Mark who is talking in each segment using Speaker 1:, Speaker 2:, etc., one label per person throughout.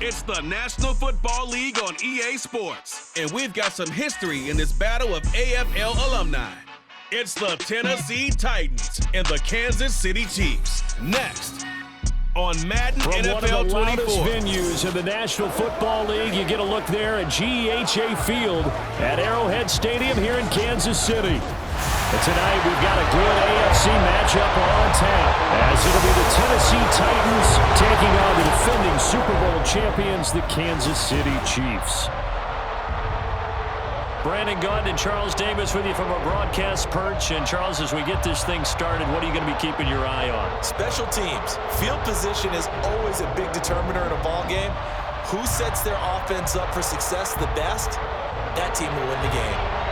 Speaker 1: It's the National Football League on EA Sports, and we've got some history in this battle of AFL alumni. It's the Tennessee Titans and the Kansas City Chiefs. Next on Madden
Speaker 2: From
Speaker 1: NFL 24.
Speaker 2: One of the loudest venues in the National Football League, you get a look there at GEHA Field at Arrowhead Stadium here in Kansas City. But tonight we've got a good AFC matchup on tap, as it'll be the Tennessee Titans taking on the defending Super Bowl champions, the Kansas City Chiefs. Brandon Gaunt and Charles Davis with you from our broadcast perch. And Charles, as we get this thing started, what are you going to be keeping your eye on?
Speaker 3: Special teams. Field position is always a big determiner in a ball game. Who sets their offense up for success the best? That team will win the game.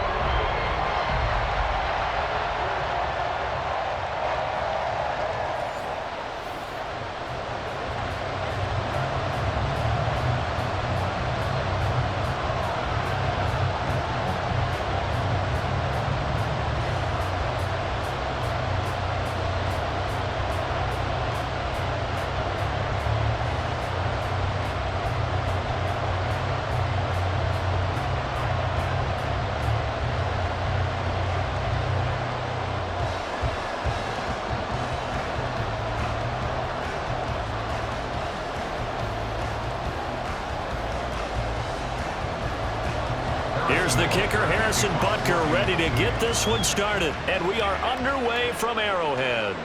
Speaker 2: Here's the kicker, Harrison Butker, ready to get this one started. And we are underway from Arrowhead.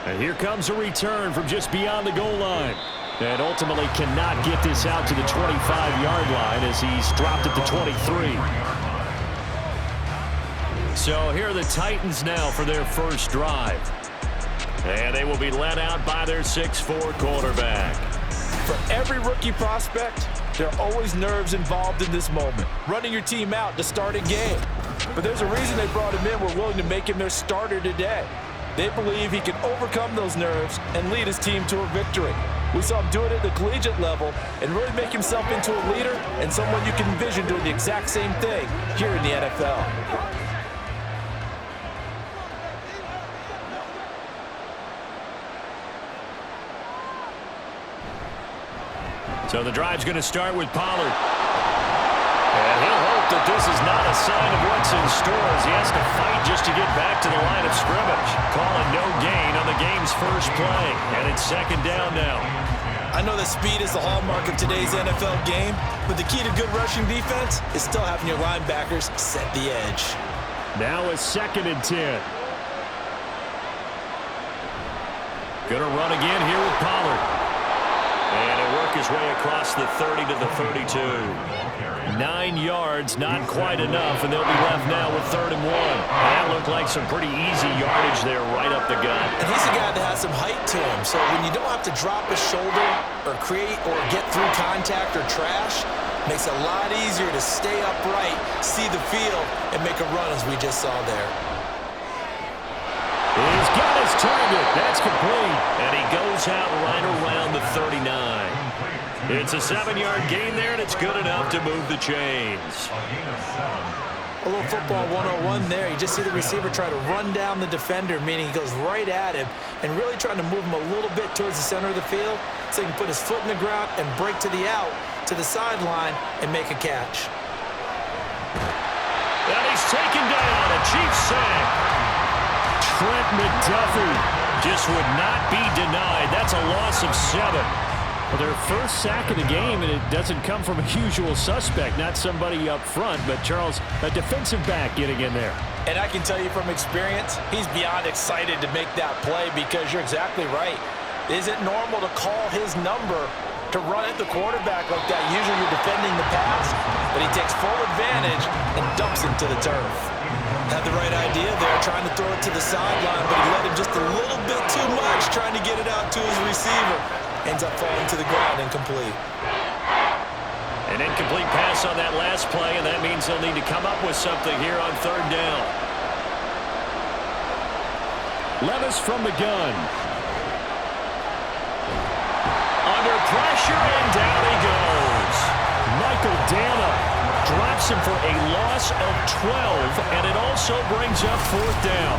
Speaker 2: And here comes a return from just beyond the goal line. And ultimately cannot get this out to the 25-yard line as he's dropped at the 23. So here are the Titans now for their first drive. And they will be led out by their 6'4" quarterback.
Speaker 3: For every rookie prospect, there are always nerves involved in this moment. Running your team out to start a game. But there's a reason they brought him in. We're willing to make him their starter today. They believe he can overcome those nerves and lead his team to a victory. We saw him do it at the collegiate level and really make himself into a leader and someone you can envision doing the exact same thing here in the NFL.
Speaker 2: So the drive's going to start with Pollard. And he'll hope that this is not a sign of what's in store as he has to fight just to get back to the line of scrimmage. Calling no gain on the game's first play. And it's second down now.
Speaker 3: I know that speed is the hallmark of today's NFL game, but the key to good rushing defense is still having your linebackers set the edge.
Speaker 2: Now a 2nd and 10. Going to run again here with Pollard. And he'll work his way across the 30 to the 32. 9 yards, not quite enough, and they'll be left now with 3rd and 1. That looked like some pretty easy yardage there right up the gut.
Speaker 3: And he's a guy that has some height to him, so when you don't have to drop a shoulder or create or get through contact or trash, makes it a lot easier to stay upright, see the field, and make a run as we just saw there.
Speaker 2: He's got his target. That's complete. And he goes out right around the 39. It's a 7-yard gain there, and it's good enough to move the chains.
Speaker 3: A little football 101 there. You just see the receiver try to run down the defender, meaning he goes right at him and really trying to move him a little bit towards the center of the field so he can put his foot in the ground and break to the out, to the sideline, and make a catch.
Speaker 2: And he's taken down. A Chiefs sack. Trent McDuffie just would not be denied. That's a loss of 7. Well, their first sack of the game, and it doesn't come from a usual suspect, not somebody up front, but Charles, a defensive back getting in there.
Speaker 3: And I can tell you from experience, he's beyond excited to make that play because you're exactly right. Is it normal to call his number to run at the quarterback like that? Usually you're defending the pass, but he takes full advantage and dumps him to the turf. Had the right idea there, trying to throw it to the sideline, but he let him just a little bit too much, trying to get it out to his receiver. Ends up falling to the ground incomplete.
Speaker 2: An incomplete pass on that last play, and that means they'll need to come up with something here on 3rd down. Levis from the gun. Under pressure, and down he goes. Michael Dana drops him for a loss of 12, and it also brings up 4th down.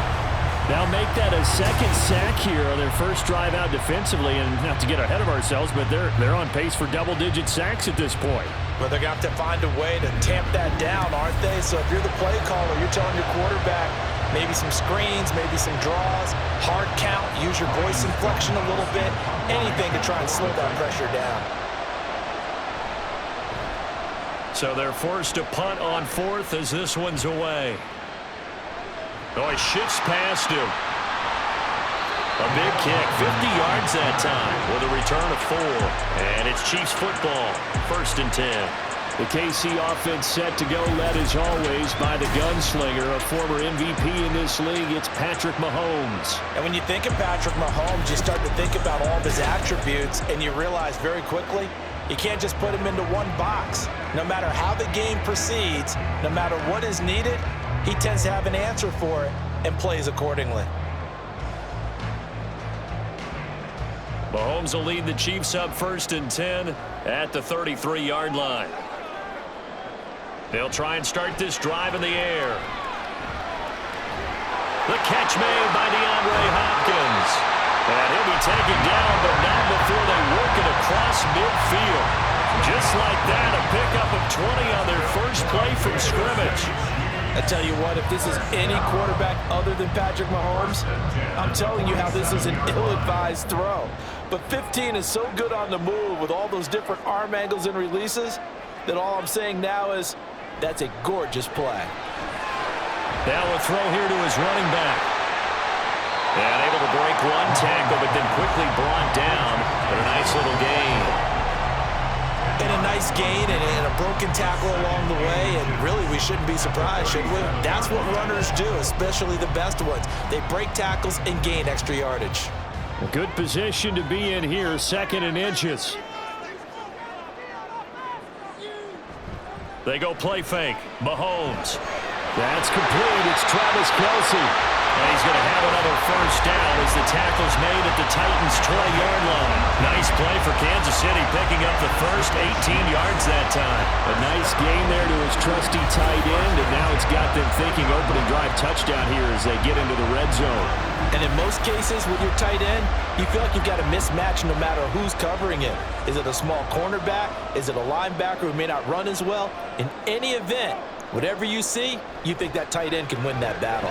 Speaker 2: They'll make that a second sack here on their first drive out defensively, and not to get ahead of ourselves, but they're on pace for double-digit sacks at this point.
Speaker 3: But they're going to have to find a way to tamp that down, aren't they? So if you're the play caller, you're telling your quarterback maybe some screens, maybe some draws, hard count, use your voice inflection a little bit, anything to try and slow that pressure down.
Speaker 2: So they're forced to punt on fourth as this one's away. Oh, he shifts past him. A big kick, 50 yards that time with a return of 4. And it's Chiefs football, 1st and 10. The KC offense set to go, led as always by the gunslinger, a former MVP in this league. It's Patrick Mahomes.
Speaker 3: And when you think of Patrick Mahomes, you start to think about all of his attributes, and you realize very quickly, you can't just put him into one box. No matter how the game proceeds, no matter what is needed, he tends to have an answer for it and plays accordingly.
Speaker 2: Mahomes will lead the Chiefs up 1st and 10 at the 33-yard line. They'll try and start this drive in the air. The catch made by DeAndre Hopkins. And he'll be taken down, but not before they work it across midfield. Just like that, a pickup of 20 on their first play from scrimmage.
Speaker 3: I tell you what, if this is any quarterback other than Patrick Mahomes, I'm telling you how this is an ill-advised throw. But 15 is so good on the move with all those different arm angles and releases that all I'm saying now is that's a gorgeous play.
Speaker 2: Now a throw here to his running back. And able to break one tackle, but then quickly brought down. But a nice little gain.
Speaker 3: And a nice gain and a broken tackle along the way, and really we shouldn't be surprised, should we? That's what runners do, especially the best ones. They break tackles and gain extra yardage.
Speaker 2: A good position to be in here, 2nd and inches. They go play fake. Mahomes. That's complete. It's Travis Kelce. And he's going to have another first down as the tackle's made at the Titans' 20-yard line. Nice play for Kansas City, picking up the first 18 yards that time. A nice gain there to his trusty tight end, and now it's got them thinking opening drive touchdown here as they get into the red zone.
Speaker 3: And in most cases with your tight end, you feel like you've got a mismatch no matter who's covering it. Is it a small cornerback? Is it a linebacker who may not run as well? In any event, whatever you see, you think that tight end can win that battle.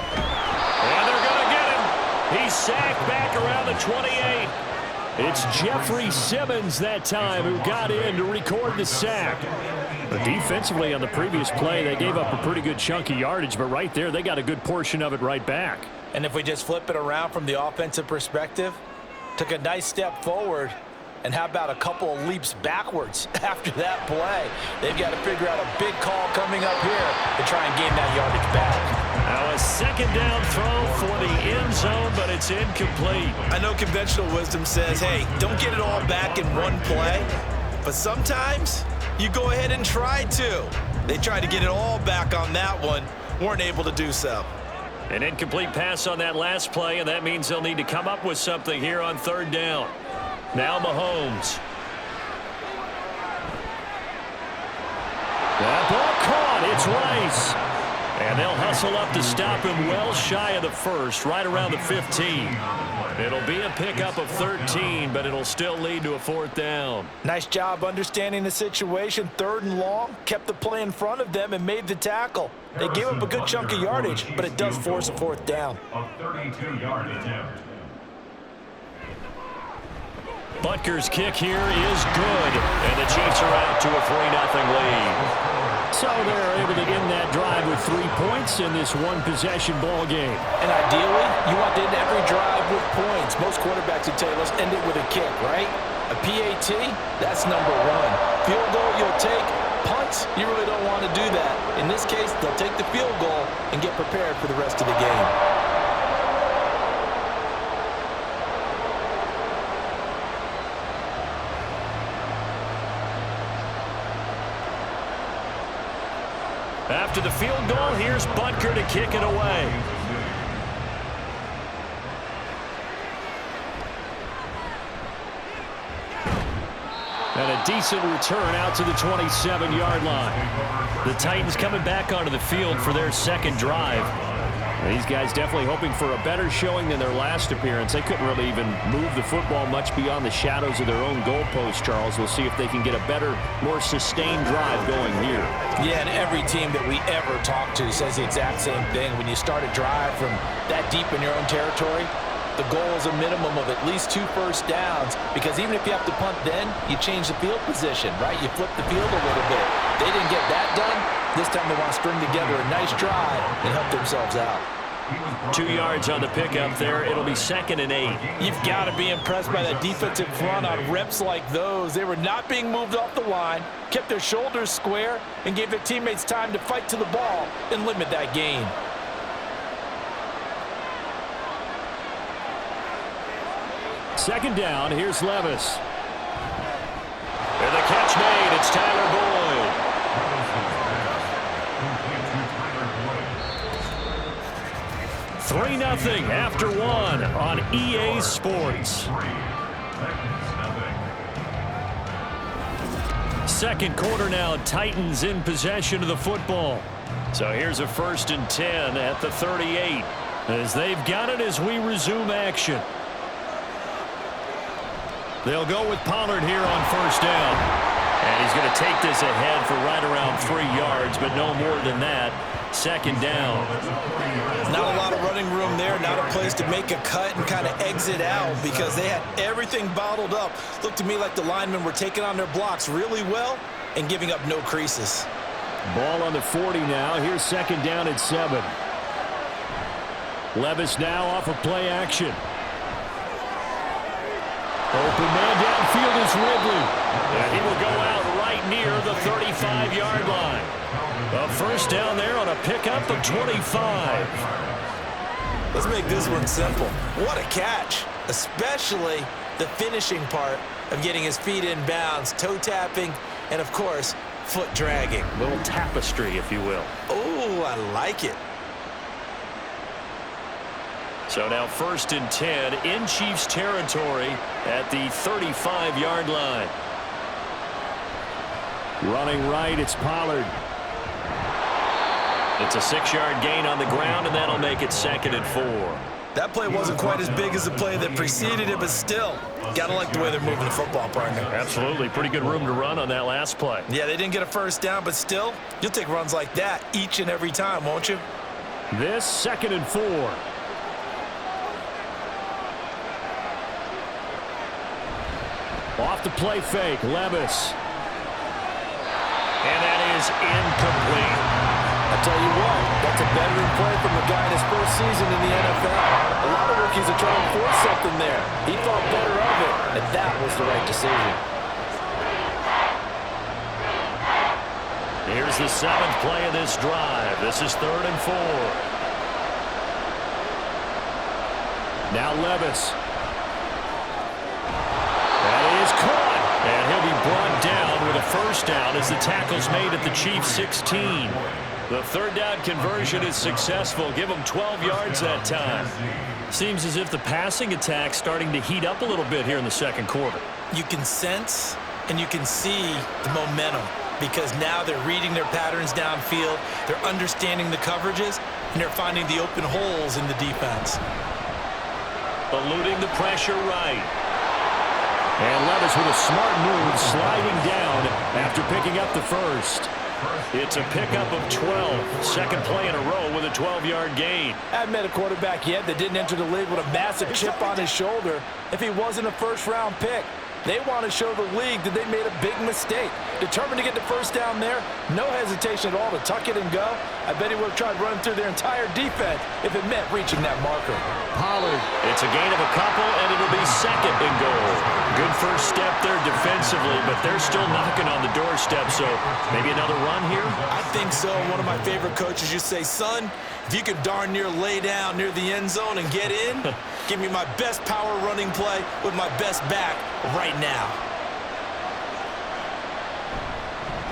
Speaker 2: And they're going to get him. He's sacked back around the 28. It's Jeffrey Simmons that time who got in to record the sack. But defensively on the previous play, they gave up a pretty good chunk of yardage, but right there, they got a good portion of it right back.
Speaker 3: And if we just flip it around from the offensive perspective, took a nice step forward, and how about a couple of leaps backwards after that play? They've got to figure out a big call coming up here to try and gain that yardage back.
Speaker 2: Now a 2nd down throw for the end zone, but it's incomplete.
Speaker 3: I know conventional wisdom says, hey, don't get it all back in one play, but sometimes you go ahead and try to. They tried to get it all back on that one, weren't able to do so.
Speaker 2: An incomplete pass on that last play, and that means they'll need to come up with something here on 3rd down. Now Mahomes. That ball caught. It's Rice. And they'll hustle up to stop him well shy of the first, right around the 15. It'll be a pickup of 13, but it'll still lead to a 4th down.
Speaker 3: Nice job understanding the situation. 3rd and long, kept the play in front of them and made the tackle. They gave up a good chunk of yardage, but it does force a 4th down.
Speaker 4: A 32-yard attempt.
Speaker 2: Butker's kick here is good, and the Chiefs are out to a 3-0 lead. So they're able to end that drive with 3 points in this one-possession ball game.
Speaker 3: And ideally, you want to end every drive with points. Most quarterbacks would tell you, let's end it with a kick, right? A PAT, that's number 1. Field goal, you'll take. Punts, you really don't want to do that. In this case, they'll take the field goal and get prepared for the rest of the game.
Speaker 2: After the field goal, here's Butker to kick it away. And a decent return out to the 27-yard line. The Titans coming back onto the field for their 2nd drive. These guys definitely hoping for a better showing than their last appearance. They couldn't really even move the football much beyond the shadows of their own goalpost, Charles. We'll see if they can get a better, more sustained drive going here.
Speaker 3: Yeah, and every team that we ever talk to says the exact same thing. When you start a drive from that deep in your own territory, the goal is a minimum of at least 2 first downs, because even if you have to punt then, you change the field position, right? You flip the field a little bit. They didn't get that done. This time they want to string together a nice drive and help themselves out.
Speaker 2: 2 yards on the pickup there. It'll be 2nd and 8.
Speaker 3: You've got to be impressed by that defensive front on reps like those. They were not being moved off the line, kept their shoulders square, and gave their teammates time to fight to the ball and limit that gain.
Speaker 2: Second down, here's Levis. And the catch made, it's Tyler Boyd. 3-0 after 1 on EA Sports. Second quarter now, Titans in possession of the football. So here's a 1st and 10 at the 38 as they've got it as we resume action. They'll go with Pollard here on 1st down. And he's going to take this ahead for right around 3 yards, but no more than that. 2nd down.
Speaker 3: Not a lot of running room there, not a place to make a cut and kind of exit out because they had everything bottled up. Looked to me like the linemen were taking on their blocks really well and giving up no creases.
Speaker 2: Ball on the 40 now. Here's 2nd down at 7. Levis now off of play action. Open man downfield is Ridley. And he will go out right near the 35-yard line. A 1st down there on a pickup of 25.
Speaker 3: Let's make this one simple. What a catch, especially the finishing part of getting his feet in bounds, toe tapping, and, of course, foot dragging.
Speaker 2: A little tapestry, if you will.
Speaker 3: Oh, I like it.
Speaker 2: So now 1st and 10 in Chiefs territory at the 35-yard line. Running right, it's Pollard. It's a 6-yard gain on the ground, and that'll make it 2nd and 4.
Speaker 3: That play wasn't quite as big as the play that preceded it, but still, gotta like the way they're moving the football, partner.
Speaker 2: Absolutely. Pretty good room to run on that last play.
Speaker 3: Yeah, they didn't get a 1st down, but still, you'll take runs like that each and every time, won't you?
Speaker 2: This 2nd and 4. Off the play fake, Levis. And that is incomplete.
Speaker 3: I tell you what, that's a veteran play from the guy in his first season in the NFL. A lot of rookies are trying to force something there. He thought better of it, and that was the right decision.
Speaker 2: Here's the 7th play of this drive. This is 3rd and 4. Now Levis. That is caught. And he'll be brought down with a 1st down as the tackle's made at the Chiefs' 16. The 3rd down conversion is successful. Give them 12 yards that time. Seems as if the passing attack's starting to heat up a little bit here in the 2nd quarter.
Speaker 3: You can sense and you can see the momentum because now they're reading their patterns downfield, they're understanding the coverages, and they're finding the open holes in the defense.
Speaker 2: Eluding the pressure right. And Levis with a smart move sliding down after picking up the 1st. It's a pickup of 12. 2nd play in a row with a 12-yard gain.
Speaker 3: I haven't met a quarterback yet that didn't enter the league with a massive chip on his shoulder if he wasn't a 1st-round pick. They want to show the league that they made a big mistake. Determined to get the 1st down there, no hesitation at all to tuck it and go. I bet he would have tried running through their entire defense if it meant reaching that marker.
Speaker 2: Pollard. It's a gain of a couple, and it'll be 2nd and goal. Good 1st step there defensively, but they're still knocking on the doorstep, so maybe another run here?
Speaker 3: I think so. One of my favorite coaches used to say, son, if you could darn near lay down near the end zone and get in, give me my best power running play with my best back right now.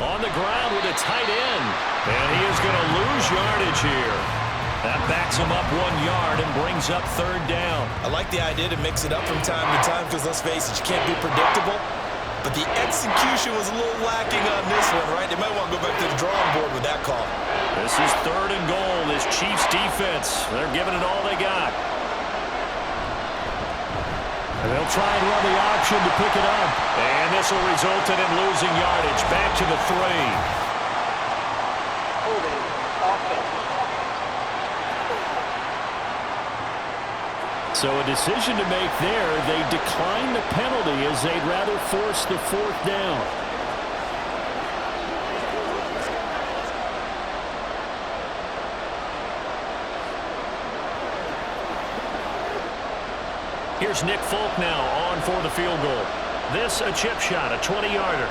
Speaker 2: On the ground with a tight end, and he is going to lose yardage here. That backs him up 1 yard and brings up 3rd down.
Speaker 3: I like the idea to mix it up from time to time because, let's face it, you can't be predictable. But the execution was a little lacking on this one, right? They might want to go back to the drawing board with that call.
Speaker 2: This is 3rd and goal. This Chiefs defense, they're giving it all they got. And they'll try and run the option to pick it up. And this will result in him losing yardage. Back to the 3.
Speaker 5: Holding offense.
Speaker 2: So a decision to make there. They decline the penalty as they'd rather force the 4th down. Here's Nick Folk now on for the field goal. This a chip shot, a 20-yarder.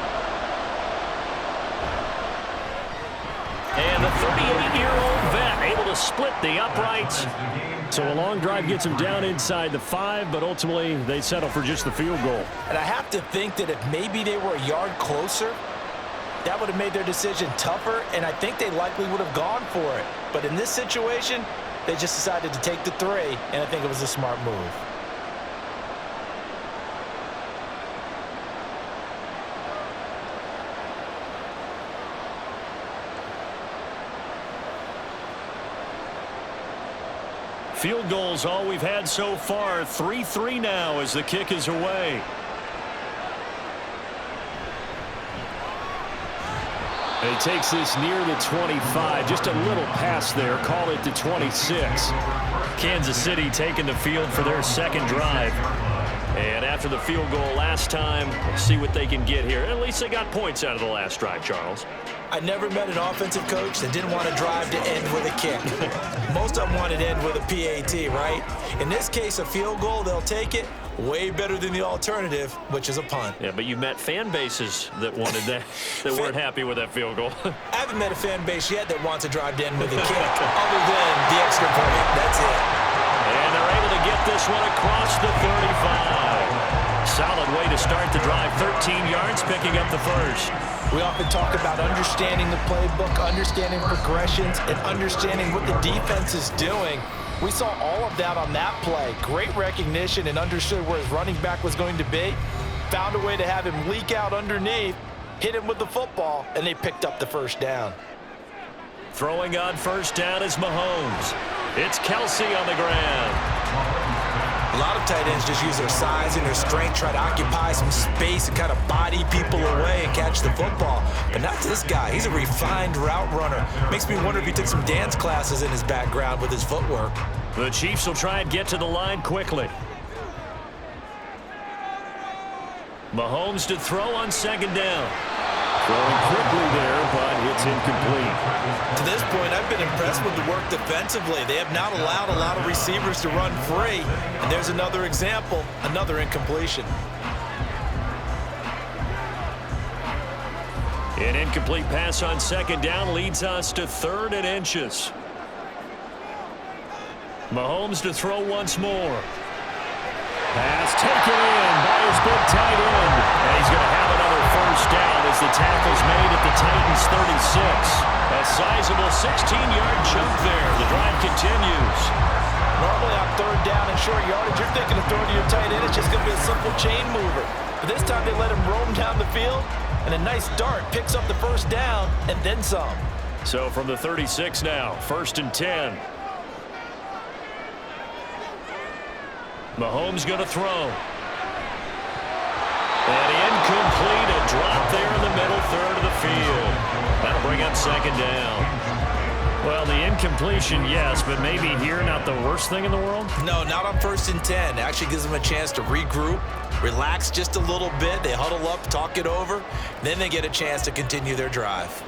Speaker 2: And the 38-year-old vet able to split the uprights. So a long drive gets him down inside the 5, but ultimately they settle for just the field goal.
Speaker 3: And I have to think that if maybe they were a yard closer, that would have made their decision tougher, and I think they likely would have gone for it. But in this situation, they just decided to take the 3, and I think it was a smart move.
Speaker 2: Field goals all we've had so far. 3-3 now as the kick is away. He takes this near the 25. Just a little pass there. Call it the 26. Kansas City taking the field for their 2nd drive. And after the field goal last time, let's see what they can get here. At least they got points out of the last drive, Charles.
Speaker 3: I never met an offensive coach that didn't want to drive to end with a kick. Most of them wanted to end with a PAT, right? In this case, a field goal, they'll take it. Way better than the alternative, which is a punt.
Speaker 2: Yeah, but you met fan bases that wanted that, that weren't happy with that field goal.
Speaker 3: I haven't met a fan base yet that wants to drive to end with a kick, other than the extra point. That's it.
Speaker 2: And they're able to get this one across the 35. Solid way to start the drive. 13 yards, picking up the 1st.
Speaker 3: We often talk about understanding the playbook, understanding progressions, and understanding what the defense is doing. We saw all of that on that play. Great recognition and understood where his running back was going to be. Found a way to have him leak out underneath, hit him with the football, and they picked up the 1st down.
Speaker 2: Throwing on 1st down is Mahomes. It's Kelsey on the ground.
Speaker 3: A lot of tight ends just use their size and their strength, try to occupy some space and kind of body people away and catch the football. But not this guy. He's a refined route runner. Makes me wonder if he took some dance classes in his background with his footwork.
Speaker 2: The Chiefs will try and get to the line quickly. Mahomes to throw on 2nd down. Throwing quickly there, but it's incomplete.
Speaker 3: To this point, I've been impressed with the work defensively. They have not allowed a lot of receivers to run free. And there's another example, another incompletion.
Speaker 2: An incomplete pass on 2nd down leads us to 3rd and inches. Mahomes to throw once more. Pass taken in by his big tight end. And he's going to have another 1st down as the tackle's made at the Titans' 36. A sizable 16-yard jump there. The drive continues.
Speaker 3: Normally on 3rd down and short yardage, you're thinking of throwing to your tight end. It's just going to be a simple chain mover. But this time they let him roam down the field, and a nice dart picks up the 1st down and then some.
Speaker 2: So from the 36 now, 1st and 10. Mahomes going to throw. And incomplete, a drop there in the middle 3rd of the field. That'll bring up 2nd down. Well, the incompletion, yes, but maybe here not the worst thing in the world?
Speaker 3: No, not on 1st and 10. It actually gives them a chance to regroup, relax just a little bit. They huddle up, talk it over. Then they get a chance to continue their drive.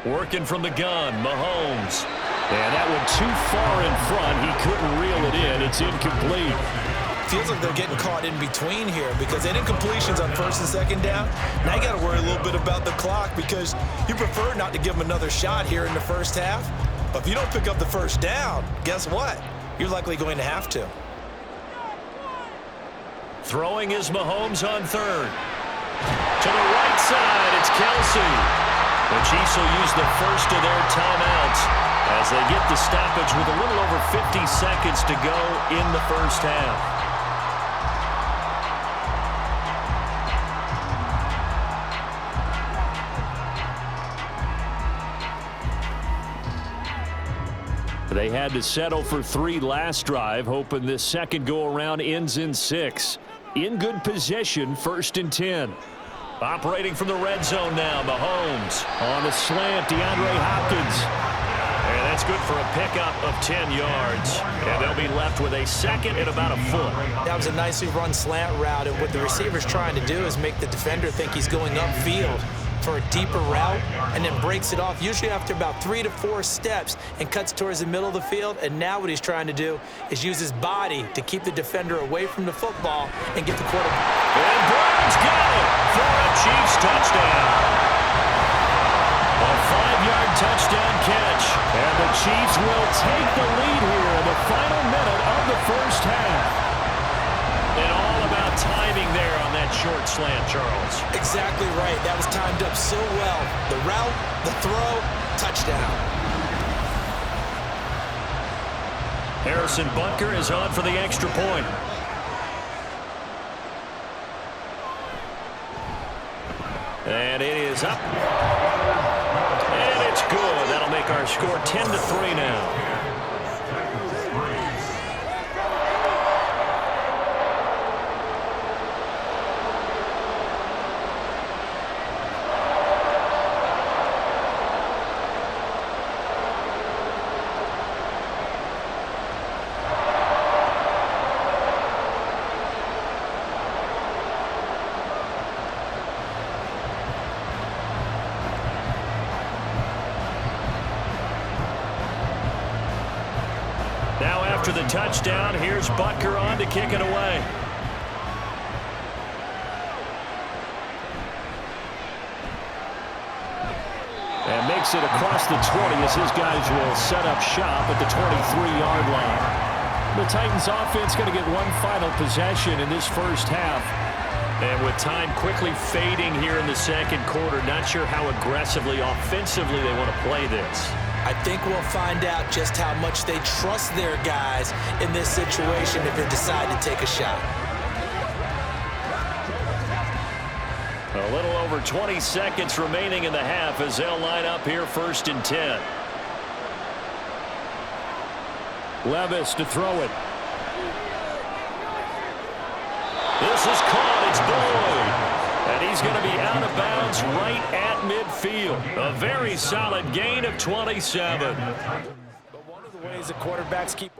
Speaker 2: Working from the gun, Mahomes. And that one too far in front. He couldn't reel it in. It's incomplete.
Speaker 3: Feels like they're getting caught in between here because they did incompletions on 1st and 2nd down. Now you got to worry a little bit about the clock because you prefer not to give them another shot here in the 1st half. But if you don't pick up the 1st down, guess what? You're likely going to have to.
Speaker 2: Throwing is Mahomes on 3rd. To the right side, it's Kelsey. The Chiefs will use the 1st of their timeouts as they get the stoppage with a little over 50 seconds to go in the 1st half. They had to settle for 3 last drive, hoping this second go-around ends in 6. In good position, 1st and 10. Operating from the red zone now, Mahomes. On a slant, DeAndre Hopkins. And that's good for a pickup of 10 yards. And they'll be left with a 2nd and about a foot.
Speaker 3: That was a nicely run slant route, and what the receiver's trying to do is make the defender think he's going upfield for a deeper route, and then breaks it off, usually after about 3 to 4 steps, and cuts towards the middle of the field. And now what he's trying to do is use his body to keep the defender away from the football and get the quarterback.
Speaker 2: And Brown's got it for a Chiefs touchdown. A 5-yard touchdown catch. And the Chiefs will take the lead here in the final minute of the first half. And all about timing there on that short slant, Charles.
Speaker 3: Exactly right. That was timed up so well. The route, the throw, touchdown.
Speaker 2: Harrison Butker is on for the extra point. And it is up. And it's good. That'll make our score 10-3 now. Now after the touchdown, here's Butker on to kick it away. And makes it across the 20 as his guys will set up shop at the 23-yard line. The Titans offense going to get one final possession in this first half. And with time quickly fading here in the second quarter, not sure how aggressively, offensively they want to play this.
Speaker 3: I think we'll find out just how much they trust their guys in this situation if they decide to take a shot.
Speaker 2: A little over 20 seconds remaining in the half as they'll line up here 1st and 10. Levis to throw it. This is caught. It's Boyd. And he's going to be out of bounds right at midfield. A very solid gain of 27.
Speaker 3: But one of the ways the quarterbacks keep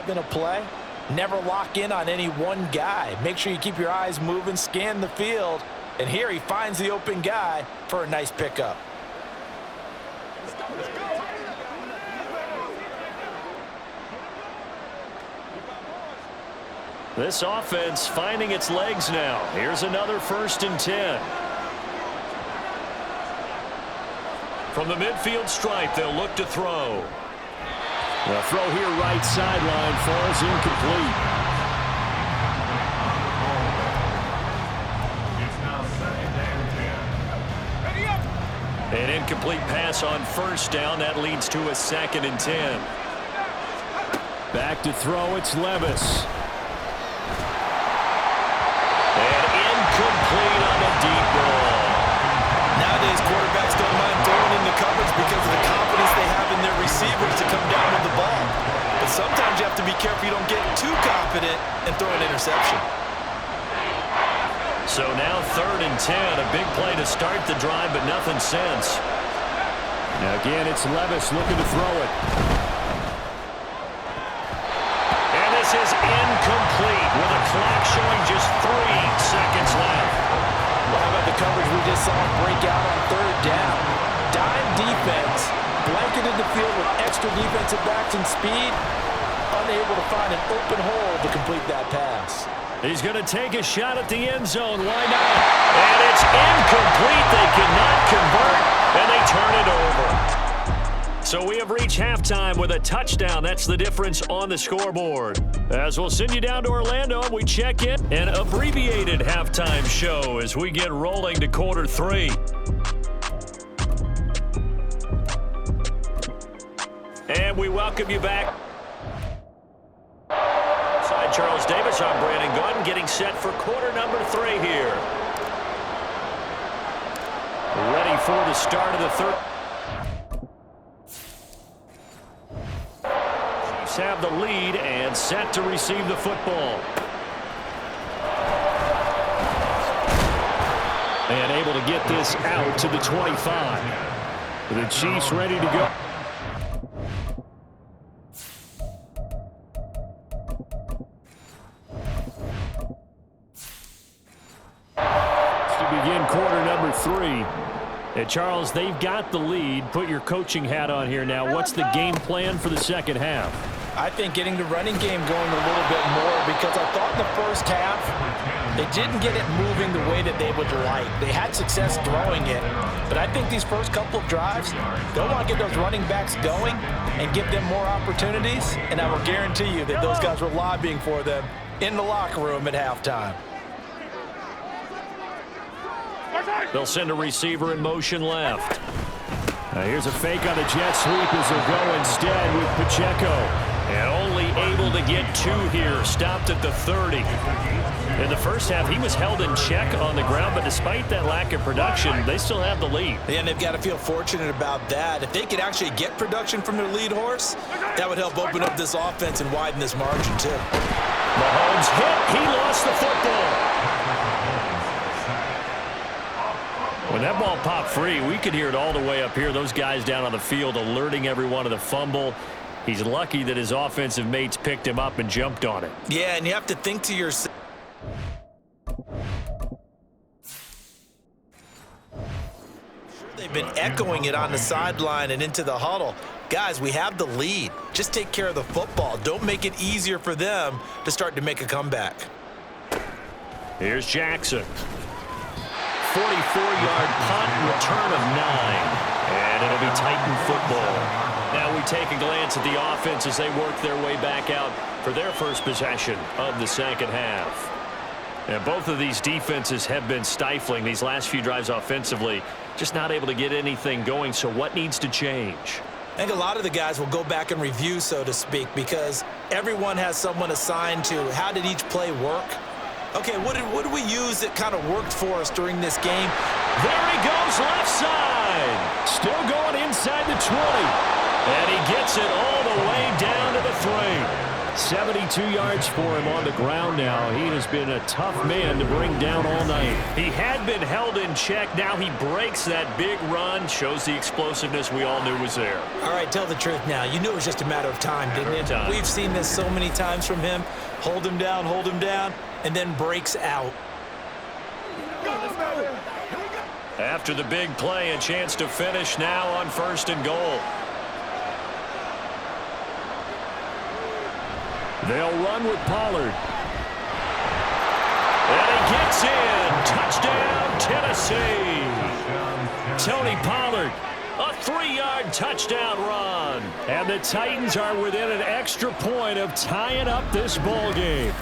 Speaker 3: in a play, never lock in on any one guy. Make sure you keep your eyes moving, scan the field. And here he finds the open guy for a nice pickup.
Speaker 2: This offense finding its legs now. Here's another 1st and 10. From the midfield stripe, they'll look to throw. The throw here right sideline falls incomplete.
Speaker 4: It's now 2nd and 10.
Speaker 2: An incomplete pass on 1st down. That leads to a 2nd and 10. Back to throw, it's Levis. Complete on a deep ball.
Speaker 3: Nowadays, quarterbacks don't mind throwing into coverage because of the confidence they have in their receivers to come down with the ball. But sometimes you have to be careful you don't get too confident and throw an interception.
Speaker 2: So now 3rd and 10. A big play to start the drive, but nothing since. Now again, it's Levis looking to throw it. And this is incomplete with a clock showing just 3 seconds left.
Speaker 3: Well, how about the coverage we just saw break out on 3rd down? Dime defense, blanketed the field with extra defensive backs and speed, unable to find an open hole to complete that pass.
Speaker 2: He's going to take a shot at the end zone. Why not? And it's incomplete. They cannot convert, and they turn it over. So we have reached halftime with a touchdown. That's the difference on the scoreboard. As we'll send you down to Orlando, and we check in an abbreviated halftime show as we get rolling to quarter 3. And we welcome you back. Side Charles Davis, I'm Brandon Gaudin, getting set for quarter number 3 here. Ready before the start of the third. Chiefs have the lead and set to receive the football. And able to get this out to the 25. The Chiefs ready to go. To begin quarter number 3. And Charles, they've got the lead. Put your coaching hat on here now. What's the game plan for the second half?
Speaker 3: I think getting the running game going a little bit more, because I thought in the first half they didn't get it moving the way that they would like. They had success throwing it, but I think these first couple of drives, they'll want to get those running backs going and give them more opportunities, and I will guarantee you that those guys were lobbying for them in the locker room at halftime.
Speaker 2: They'll send a receiver in motion left. Here's a fake on the jet sweep as they'll go instead with Pacheco. And only able to get 2 here, stopped at the 30. In the first half, he was held in check on the ground, but despite that lack of production, they still have the lead.
Speaker 3: And they've got to feel fortunate about that. If they could actually get production from their lead horse, that would help open up this offense and widen this margin, too.
Speaker 2: Mahomes hit. He lost the football. When that ball popped free, we could hear it all the way up here. Those guys down on the field alerting everyone of the fumble. He's lucky that his offensive mates picked him up and jumped on it.
Speaker 3: Yeah, and you have to think to yourself. They've been echoing it on the sideline and into the huddle. Guys, we have the lead. Just take care of the football. Don't make it easier for them to start to make a comeback.
Speaker 2: Here's Jackson. 44-yard punt, return of 9. And it'll be Titan football. Now we take a glance at the offense as they work their way back out for their first possession of the second half. And both of these defenses have been stifling these last few drives offensively, just not able to get anything going. So what needs to change?
Speaker 3: I think a lot of the guys will go back and review, so to speak, because everyone has someone assigned to how did each play work. Okay, what did we use that kind of worked for us during this game?
Speaker 2: There he goes, left side. Still going inside the 20. And he gets it all the way down to the 3. 72 yards for him on the ground now. He has been a tough man to bring down all night. He had been held in check. Now he breaks that big run. Shows the explosiveness we all knew was there.
Speaker 3: All right, tell the truth now. You knew it was just a matter of time, didn't it? We've seen this so many times from him. Hold him down, and then breaks out.
Speaker 2: After the big play, a chance to finish now on 1st and goal. They'll run with Pollard. And he gets in. Touchdown, Tennessee. Tony Pollard, a 3-yard touchdown run. And the Titans are within an extra point of tying up this ball game.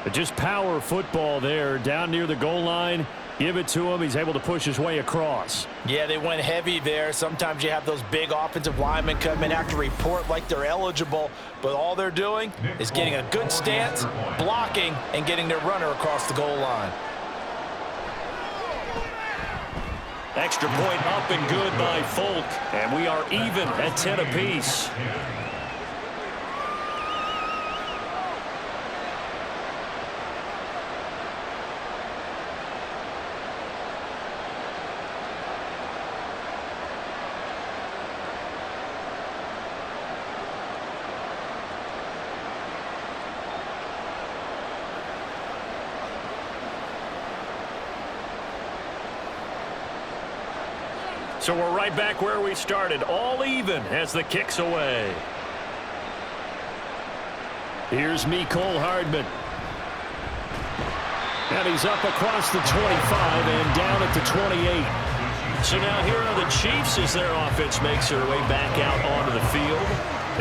Speaker 2: But just power football there down near the goal line. Give it to him. He's able to push his way across.
Speaker 3: Yeah, they went heavy there. Sometimes you have those big offensive linemen come in after report like they're eligible, but all they're doing is getting a good stance, blocking, and getting their runner across the goal line.
Speaker 2: Extra point up and good by Folk, and we are even at 10 apiece. So we're right back where we started, all even as the kick's away. Here's Mecole Hardman. And he's up across the 25 and down at the 28. So now here are the Chiefs as their offense makes their way back out onto the field.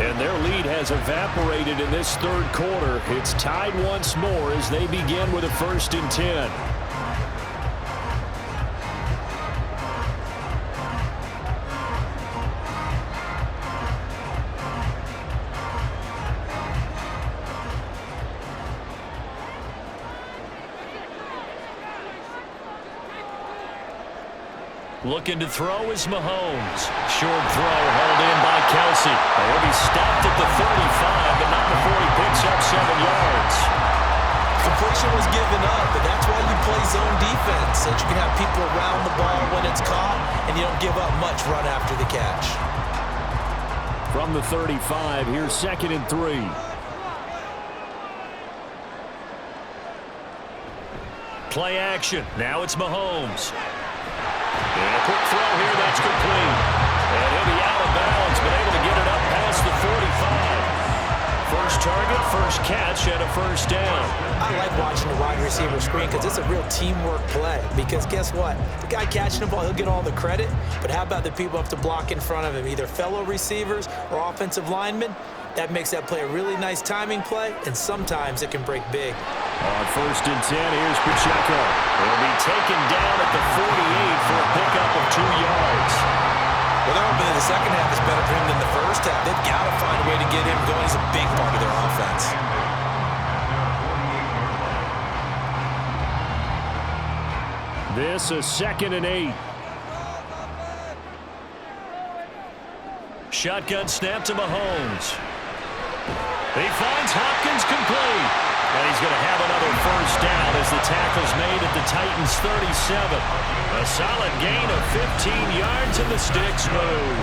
Speaker 2: And their lead has evaporated in this third quarter. It's tied once more as they begin with a 1st and 10. Looking to throw is Mahomes. Short throw hauled in by Kelsey. He'll be stopped at the 35, but not before he picks up 7 yards.
Speaker 3: Completion was given up, but that's why you play zone defense, so you can have people around the ball when it's caught, and you don't give up much run after the catch.
Speaker 2: From the 35, here's 2nd and 3. Play action. Now it's Mahomes. And a quick throw here, that's complete. And he'll be out of bounds, but able to get it up past the 45. First target, first catch, and a first down.
Speaker 3: I like watching the wide receiver screen because it's a real teamwork play. Because guess what? The guy catching the ball, he'll get all the credit. But how about the people up to block in front of him, either fellow receivers or offensive linemen? That makes that play a really nice timing play, and sometimes it can break big.
Speaker 2: On 1st and 10, here's Pacheco. He'll be taken down at the 48 for a pickup of 2 yards.
Speaker 3: Well, they're hoping that the second half is better for him than the first half. They've got to find a way to get him going. He's a big part of their offense.
Speaker 2: This is 2nd and 8. Shotgun snap to Mahomes. He finds Hopkins complete. And he's going to have another first down as the tackle's made at the Titans' 37. A solid gain of 15 yards and the sticks move.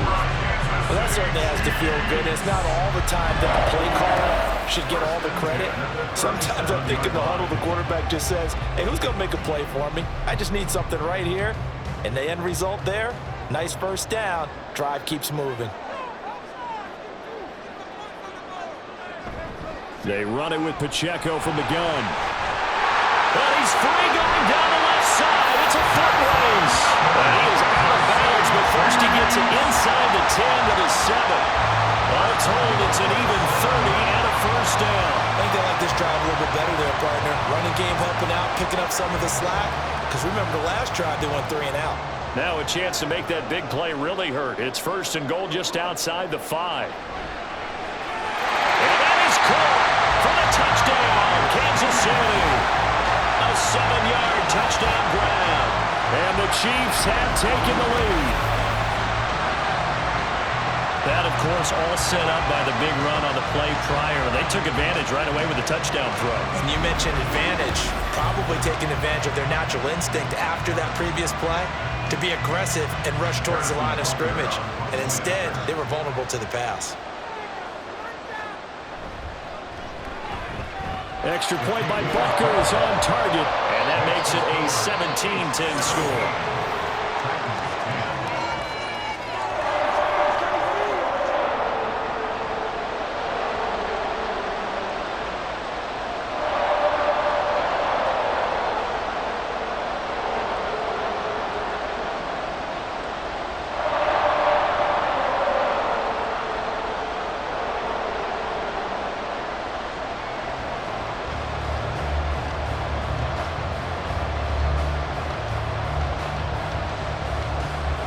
Speaker 3: Well, that certainly has to feel good. It's not all the time that the play caller should get all the credit. Sometimes I think in the huddle, the quarterback just says, hey, who's going to make a play for me? I just need something right here. And the end result there, nice first down. Drive keeps moving.
Speaker 2: They run it with Pacheco from the gun. But he's free going down the left side. It's a foot race. And he is out of bounds, but first he gets it inside the 10 to the 7. All told, it's an even 30 and a first down.
Speaker 3: I think they like this drive a little bit better there, partner. Running game helping out, picking up some of the slack. Because remember the last drive, they went 3 and out.
Speaker 2: Now a chance to make that big play really hurt. It's 1st and goal just outside the 5. And that is caught for the touchdown, Kansas City. A 7-yard touchdown grab. And the Chiefs have taken the lead. That, of course, all set up by the big run on the play prior. They took advantage right away with the touchdown throw.
Speaker 3: And you mentioned advantage, probably taking advantage of their natural instinct after that previous play to be aggressive and rush towards the line of scrimmage. And instead, they were vulnerable to the pass.
Speaker 2: Extra point by Butker is on target, and that makes it a 17-10 score.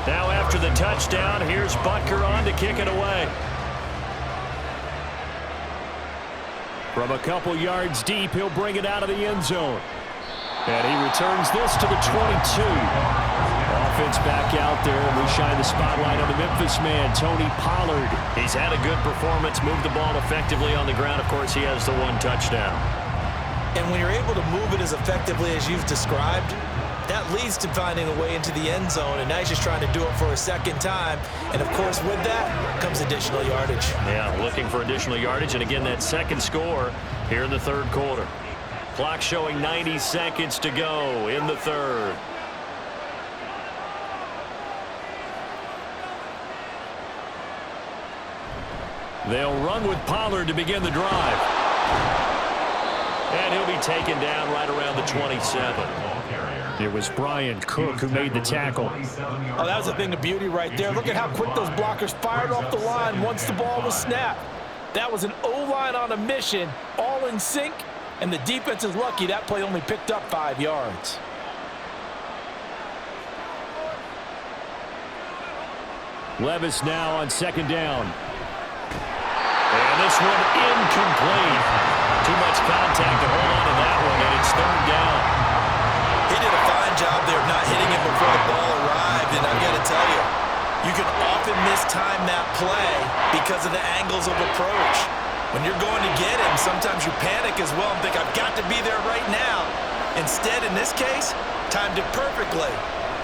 Speaker 2: Now after the touchdown, here's Butker on to kick it away. From a couple yards deep, he'll bring it out of the end zone. And he returns this to the 22. Offense back out there, and we shine the spotlight on the Memphis man, Tony Pollard. He's had a good performance, moved the ball effectively on the ground. Of course, he has the 1 touchdown.
Speaker 3: And when you're able to move it as effectively as you've described, that leads to finding a way into the end zone, and now he's just trying to do it for a second time. And, of course, with that comes additional yardage.
Speaker 2: Yeah, looking for additional yardage, and again, that second score here in the third quarter. Clock showing 90 seconds to go in the third. They'll run with Pollard to begin the drive. And he'll be taken down right around the 27. It was Brian Cook who made the tackle.
Speaker 3: Oh, that was a thing of beauty right there. Look at how quick those blockers fired off the line once the ball was snapped. That was an O-line on a mission, all in sync, and the defense is lucky that play only picked up 5 yards.
Speaker 2: Levis now on second down. And this one incomplete. Too much contact to hold on to that one, and it's third down.
Speaker 3: He did a fine job there of not hitting it before the ball arrived, and I You can often mistime that play because of the angles of approach. When you're going to get him, sometimes you panic as well and think, I've got to be there right now. Instead, in this case, timed it perfectly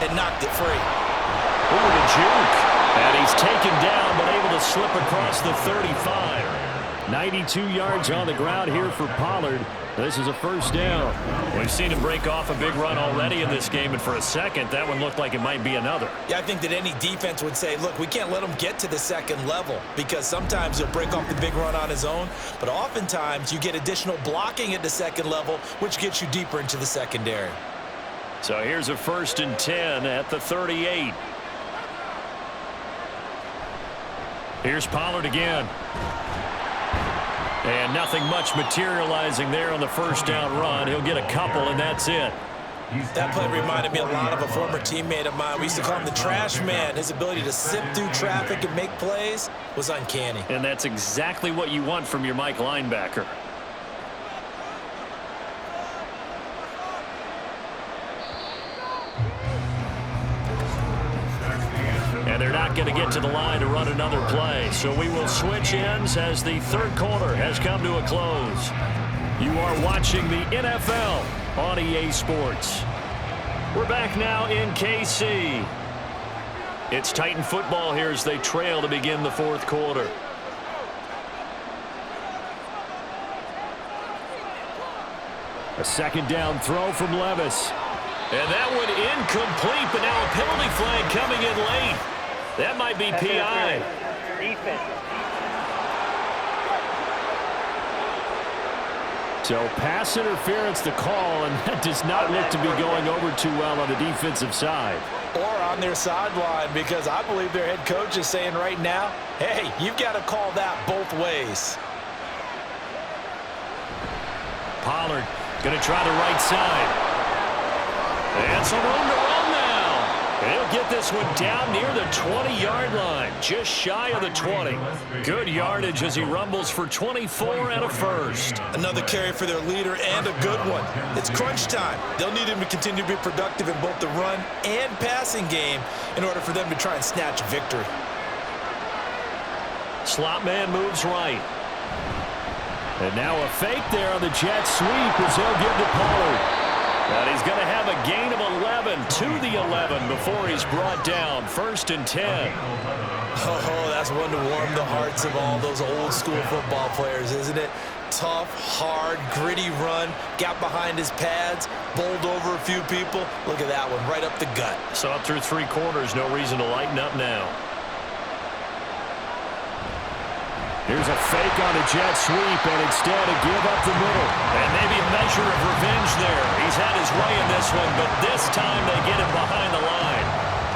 Speaker 3: and knocked it free.
Speaker 2: Ooh, the juke. And he's taken down, but able to slip across the 35. 92 yards on the ground here for Pollard. This is a first down.
Speaker 6: We've seen him break off a big run already in this game, and for a second, that one looked like it might be another.
Speaker 3: Yeah, I think that any defense would say, look, we can't let him get to the second level because sometimes he'll break off the big run on his own, but oftentimes you get additional blocking at the second level, which gets you deeper into the secondary.
Speaker 2: So here's a 1st and 10 at the 38. Here's Pollard again. And nothing much materializing there on the first down run. He'll get a couple, and that's it.
Speaker 3: That play reminded me a lot of a former teammate of mine. We used to call him the trash man. His ability to sift through traffic and make plays was uncanny.
Speaker 6: And that's exactly what you want from your Mike linebacker. And they're not going to get to the line to run another play. So we will switch ends as the third quarter has come to a close. You are watching the NFL on EA Sports. We're back now in KC. It's Titan football here as they trail to begin the fourth quarter.
Speaker 2: A second down throw from Levis.
Speaker 6: And that one incomplete, but now a penalty flag coming in late. That might be PI.
Speaker 5: Defense.
Speaker 2: So pass interference the call, and that does not look to be going over too well on the defensive side.
Speaker 3: Or on their sideline, because I believe their head coach is saying right now, hey, you've got to call that both ways.
Speaker 2: Pollard going to try the right side.
Speaker 6: And some room to run now.
Speaker 2: He'll get this one down near the 20-yard line, just shy of the 20. Good yardage as he rumbles for 24 and a first.
Speaker 3: Another carry for their leader and a good one. It's crunch time. They'll need him to continue to be productive in both the run and passing game in order for them to try and snatch a victory.
Speaker 2: Slot man moves right. And now a fake there on the jet sweep as he'll give to Pollard. And he's going to have a gain of 11 to the 11 before he's brought down. 1st and 10.
Speaker 3: Oh, that's one to warm the hearts of all those old school football players, isn't it? Tough, hard, gritty run, got behind his pads, bowled over a few people. Look at that one, right up the gut.
Speaker 6: So up through 3 quarters, no reason to lighten up now.
Speaker 2: Here's a fake on a jet sweep, and instead a give up the middle.
Speaker 6: And maybe a measure of revenge there. He's had his way in this one, but this time they get him behind the line.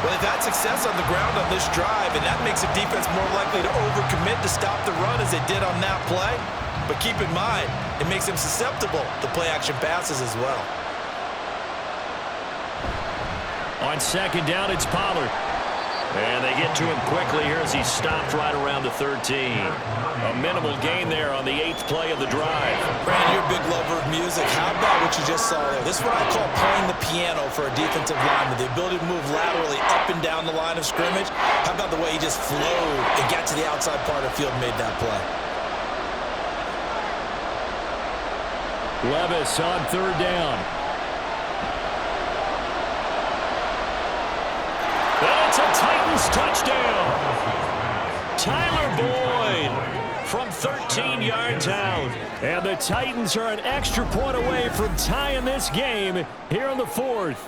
Speaker 3: Well, they've had success on the ground on this drive, and that makes a defense more likely to overcommit to stop the run as they did on that play. But keep in mind, it makes them susceptible to play-action passes as well.
Speaker 2: On second down, it's Pollard.
Speaker 6: And they get to him quickly here as he stopped right around the 13. A minimal gain there on the 8th play of the drive.
Speaker 3: Brandon, you're a big lover of music. How about what you just saw there? This is what I call playing the piano for a defensive lineman. The ability to move laterally up and down the line of scrimmage. How about the way he just flowed and got to the outside part of the field and made that play?
Speaker 2: Levis on 3rd down. That's a Titans touchdown. Tyler Boyd from 13 yards out. And the Titans are an extra point away from tying this game here in the 4th.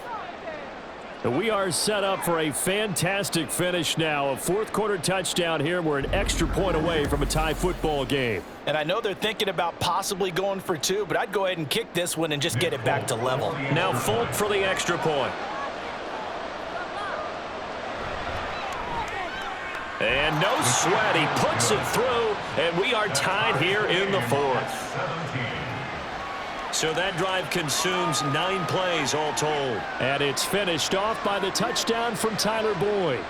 Speaker 2: We are set up for a fantastic finish now. A 4th quarter touchdown here. We're an extra point away from a tie football game.
Speaker 3: And I know they're thinking about possibly going for 2, but I'd go ahead and kick this one and just get it back to level.
Speaker 6: Now Folk for the extra point.
Speaker 2: And no sweat, he puts it through, and we are tied here in the 4th. So that drive consumes 9 plays all told. And it's finished off by the touchdown from Tyler Boyd.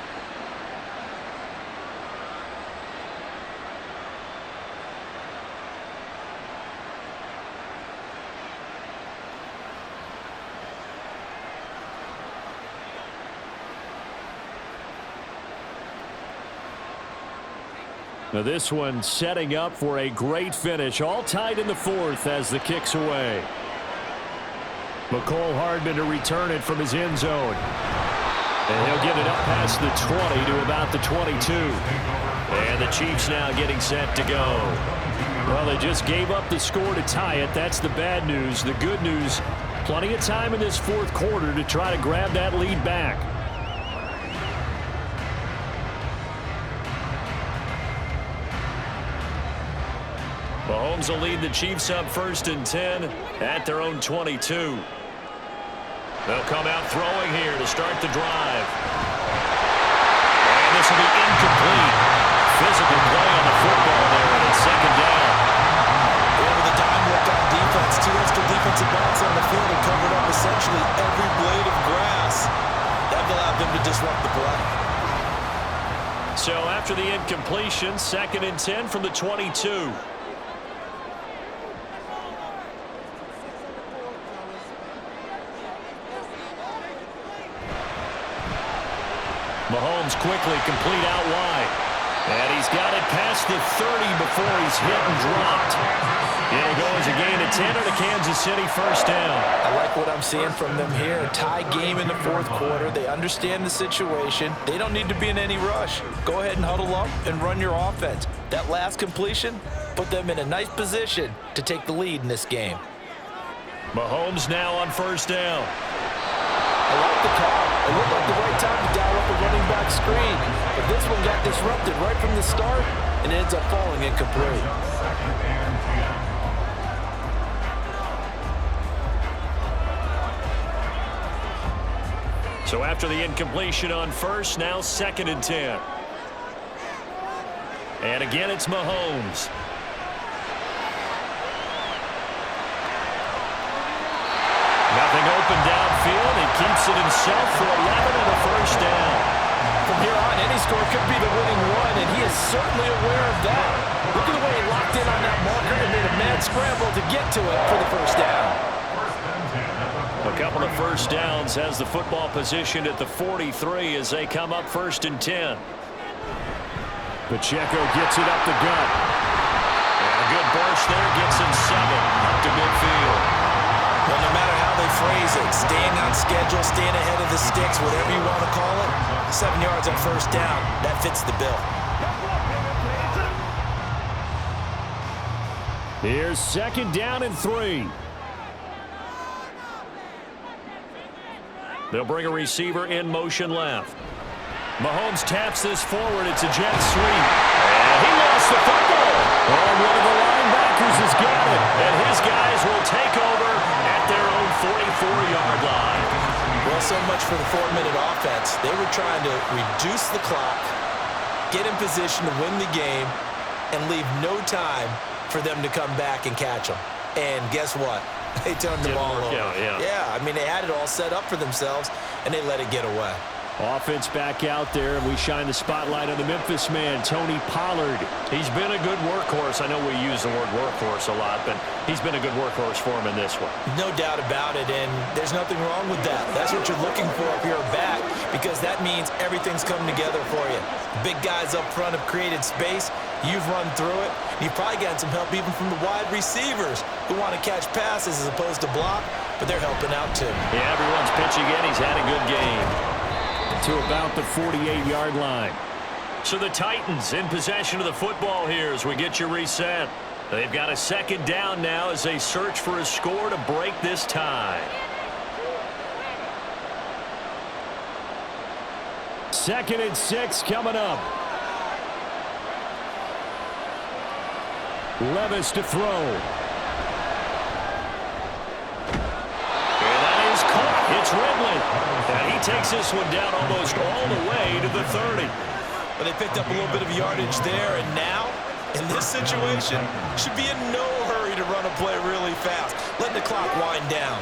Speaker 2: Now this one setting up for a great finish. All tied in the fourth as the kick's away. McCole Hardman to return it from his end zone. And he'll get it up past the 20 to about the 22. And the Chiefs now getting set to go. Well, they just gave up the score to tie it. That's the bad news. The good news, plenty of time in this fourth quarter to try to grab that lead back. Mahomes will lead the Chiefs up 1st and 10 at their own 22. They'll come out throwing here to start the drive. And this will be incomplete. Physical play on the football there, and it's 2nd down.
Speaker 3: Over the dime look on defense, 2 extra defensive backs on the field and covered up essentially every blade of grass. That allowed them to disrupt the play.
Speaker 2: So after the incompletion, 2nd and 10 from the 22. Mahomes quickly complete out wide. And he's got it past the 30 before he's hit and dropped. It'll go as a gain of 10 and a Kansas City 1st down.
Speaker 3: I like what I'm seeing from them here. A tie game in the 4th quarter. They understand the situation. They don't need to be in any rush. Go ahead and huddle up and run your offense. That last completion put them in a nice position to take the lead in this game.
Speaker 2: Mahomes now on 1st down.
Speaker 3: I like the call. It looked like the right time to dial up a running back screen. But this one got disrupted right from the start and ends up falling incomplete.
Speaker 2: So after the incompletion on 1st, now 2nd and 10. And again, it's Mahomes. Nothing open downfield. He keeps it himself for 11 and a 1st down.
Speaker 3: From here on, any score could be the winning one, and he is certainly aware of that. Look at the way he locked in on that marker and made a mad scramble to get to it for the 1st down.
Speaker 2: A couple of 1st downs has the football positioned at the 43 as they come up 1st and 10. Pacheco gets it up the gut. And a good burst there gets him 7 up to midfield.
Speaker 3: Well, no matter how they phrase it, staying on schedule, staying ahead of the sticks, whatever you want to call it, 7 yards on 1st down, that fits the bill.
Speaker 2: Here's 2nd down and 3. They'll bring a receiver in motion left. Mahomes taps this forward. It's a jet sweep. And he lost the football. And one of the linebackers has got it. And his guys will take over at their own 44-yard line.
Speaker 3: Well, so much for the 4-minute offense. They were trying to reduce the clock, get in position to win the game, and leave no time for them to come back and catch them. And guess what? They turned the ball over. Yeah, I mean, they had it all set up for themselves, and they let it get away.
Speaker 2: Offense back out there, and we shine the spotlight on the Memphis man, Tony Pollard. He's been a good workhorse. I know we use the word workhorse a lot, but he's been a good workhorse for him in this one.
Speaker 3: No doubt about it, and there's nothing wrong with that. That's what you're looking for if you're a back, because that means everything's come together for you. Big guys up front have created space. You've run through it. You've probably gotten some help even from the wide receivers who want to catch passes as opposed to block, but they're helping out too.
Speaker 2: Yeah, everyone's pitching in. He's had a good game. To about the 48-yard line. So the Titans in possession of the football here as we get you reset. They've got a 2nd down now as they search for a score to break this tie. 2nd and 6 coming up. Levis to throw. It's Ridley, and he takes this one down almost all the way to the 30.
Speaker 3: But they picked up a little bit of yardage there, and now, in this situation, should be in no hurry to run a play really fast. Let the clock wind down.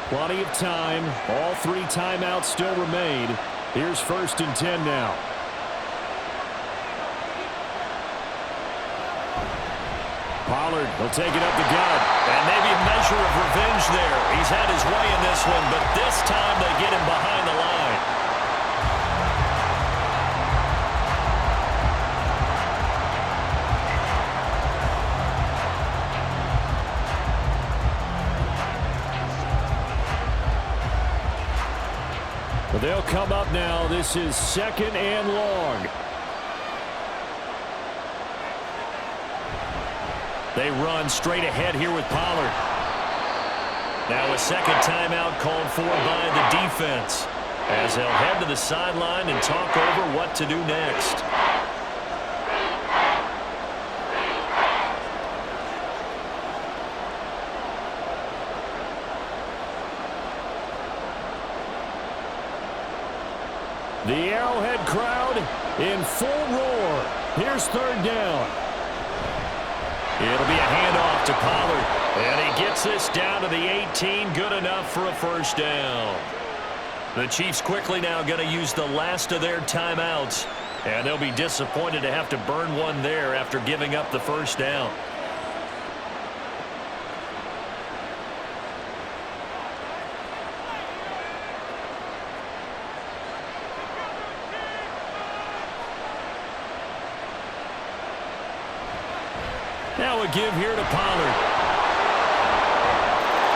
Speaker 2: Plenty of time. All 3 timeouts still remain. Here's 1st and 10 now. Pollard will take it up the gut. And maybe a measure of revenge there. He's had his way in this one, but this time they get him behind the line. They'll come up now. This is 2nd and long. They run straight ahead here with Pollard. Now a second timeout called for by the defense, as they'll head to the sideline and talk over what to do next. The Arrowhead crowd in full roar. Here's 3rd down. It'll be a handoff to Pollard. And he gets this down to the 18. Good enough for a 1st down. The Chiefs quickly now going to use the last of their timeouts. And they'll be disappointed to have to burn one there after giving up the 1st down. Now a give here to Pollard.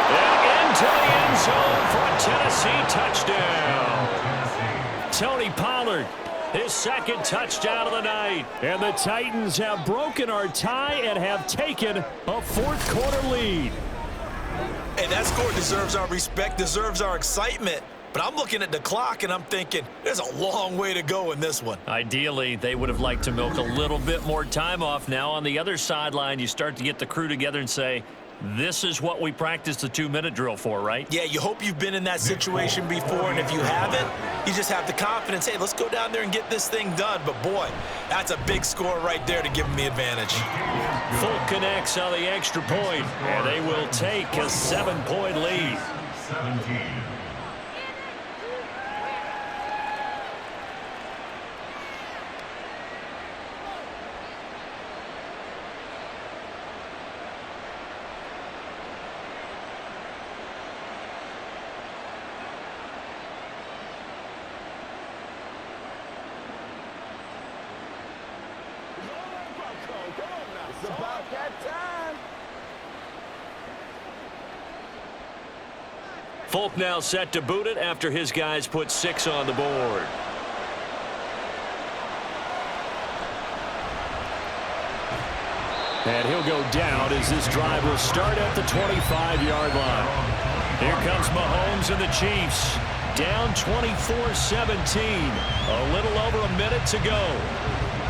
Speaker 2: And into the end zone for a Tennessee touchdown. Tony Pollard, his 2nd touchdown of the night. And the Titans have broken our tie and have taken a 4th quarter lead.
Speaker 3: Hey, that score deserves our respect, deserves our excitement. But I'm looking at the clock, and I'm thinking, there's a long way to go in this one.
Speaker 6: Ideally, they would have liked to milk a little bit more time off. Now, on the other sideline, you start to get the crew together and say, this is what we practiced the 2-minute drill for, right?
Speaker 3: Yeah, you hope you've been in that situation before, and if you haven't, you just have the confidence, hey, let's go down there and get this thing done. But, boy, that's a big score right there to give them the advantage.
Speaker 6: Folk connects on the extra point, and they will take a 7-point lead.
Speaker 4: 17.
Speaker 6: Folk now set to boot it after his guys put 6 on the board.
Speaker 2: And he'll go down as this drive will start at the 25-yard line. Here comes Mahomes and the Chiefs. Down 24-17. A little over a minute to go.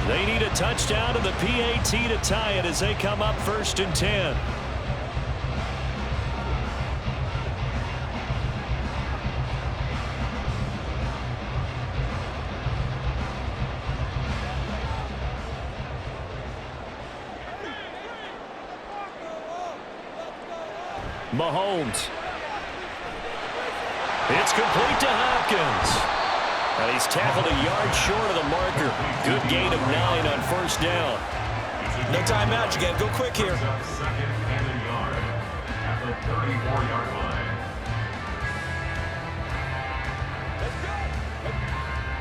Speaker 2: They need a touchdown to the PAT to tie it as they come up 1st and 10. Mahomes. It's complete to Hopkins. And he's tackled a yard short of the marker. Good gain of 9 on 1st down.
Speaker 3: No timeout. You got to go quick here.
Speaker 4: 2nd and a yard at the 34-yard line.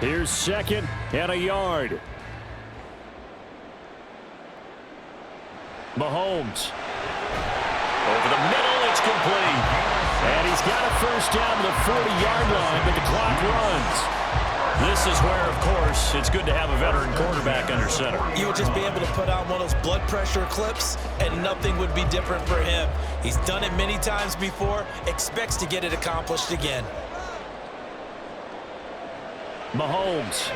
Speaker 2: Here's 2nd and a yard. Mahomes. Over the middle, it's complete. And he's got a 1st down to the 40-yard line, but the clock runs. This is where, of course, it's good to have a veteran quarterback under center.
Speaker 3: You would just be able to put on one of those blood pressure clips, and nothing would be different for him. He's done it many times before, expects to get it accomplished again.
Speaker 2: Mahomes.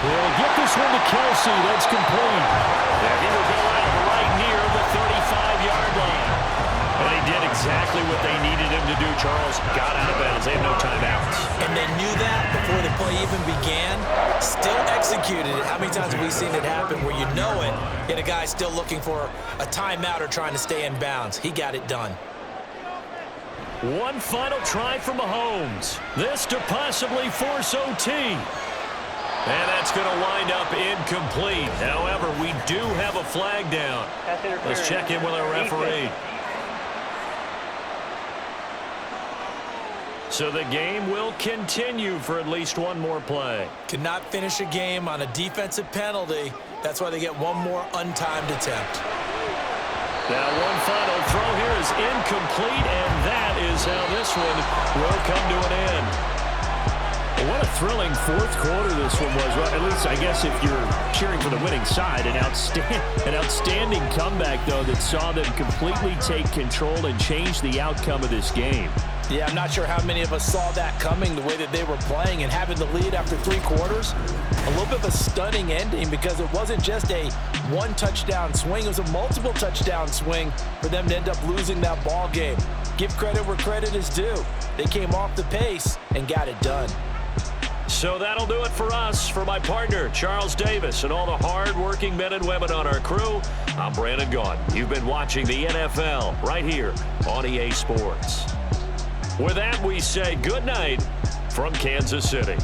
Speaker 2: He'll get this one to Kelsey. That's complete. And he will go out right near the 35-yard line. And he did exactly what they needed him to do, Charles. Got out of bounds. They have no timeouts.
Speaker 3: And they knew that before the play even began. Still executed it. How many times have we seen it happen where you know it, yet a guy still looking for a timeout or trying to stay in bounds? He got it done.
Speaker 2: One final try for Mahomes. This to possibly force OT. And that's going to wind up incomplete. However, we do have a flag down. Let's check in with our referee. So the game will continue for at least one more play.
Speaker 3: Cannot finish a game on a defensive penalty. That's why they get one more untimed attempt.
Speaker 6: Now one final throw here is incomplete, and that is how this one will come to an end.
Speaker 2: Well, what a thrilling fourth quarter this one was. Well, at least I guess if you're cheering for the winning side, an outstanding comeback, though, that saw them completely take control and change the outcome of this game.
Speaker 3: Yeah, I'm not sure how many of us saw that coming, the way that they were playing and having the lead after 3 quarters. A little bit of a stunning ending because it wasn't just a one-touchdown swing. It was a multiple touchdown swing for them to end up losing that ball game. Give credit where credit is due. They came off the pace and got it done.
Speaker 6: So that'll do it for us. For my partner, Charles Davis, and all the hard-working men and women on our crew, I'm Brandon Gaudin. You've been watching the NFL right here on EA Sports. With that, we say good night from Kansas City.